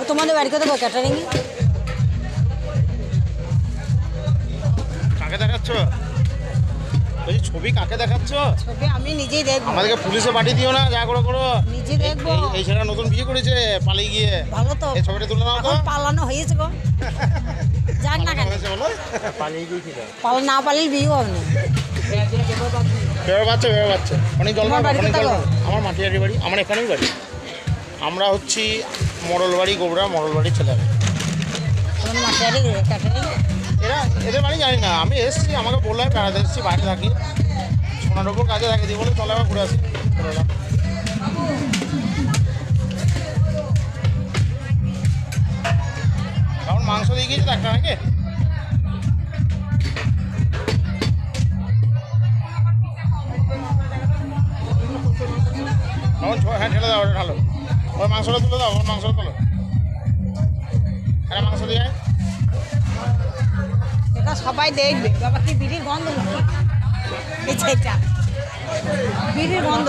তোমাদের বাড়িতে তো ক্যাটারিং কাকে দেখাচ্ছ? ওই ছবি কাকে দেখাচ্ছ? ছবি আমি নিজেই দেখবো। আমাদেরকে পুলিশে পাঠিয়ে দিও না, যা করো করো। নিজে দেখবো। এই ছেলেটা নতুন বিয়ে করেছে পালিয়ে গিয়ে। ভালো তো। এই ছবিটা তুলে নাও তো। এখন পালানো হয়েছে গো। যাক না কেন বলো পালিয়ে গিয়েছিল। না পালিয়ে বিয়ে হবে না। বেরো বাচ্চা অনেক জল তোমার বাড়ি কোথায় গো? আমার মাটিয়ারি বাড়ি, আমার এখানেই বাড়ি। আমরা হচ্ছি মোড়ল বাড়ি, গোবরা মোড়ল বাড়ির ছেলে। তোমার মাটিয়ারি ক্যাটারিং এদের বাড়ি জানি না, আমি এসেছি, আমাকে বললাম বেড়াতে এসেছি, বাইরে থাকি, সোনার ওপর কাজে থাকি, দিয়ে বলে চলে আবার ঘুরে আসি। এখন মাংস দিয়ে গিয়েছে একটা নাকি? হ্যাঁ ঠেলে দাও, ওটা ঢালো, ওর মাংসটা তুলে দাও, ওর মাংসটা তোলো, একটা মাংস দিয়ে এটা সবাই দেখবে। বাবা কি বিড়ির গন্ধ, এটা বিড়ির গন্ধ।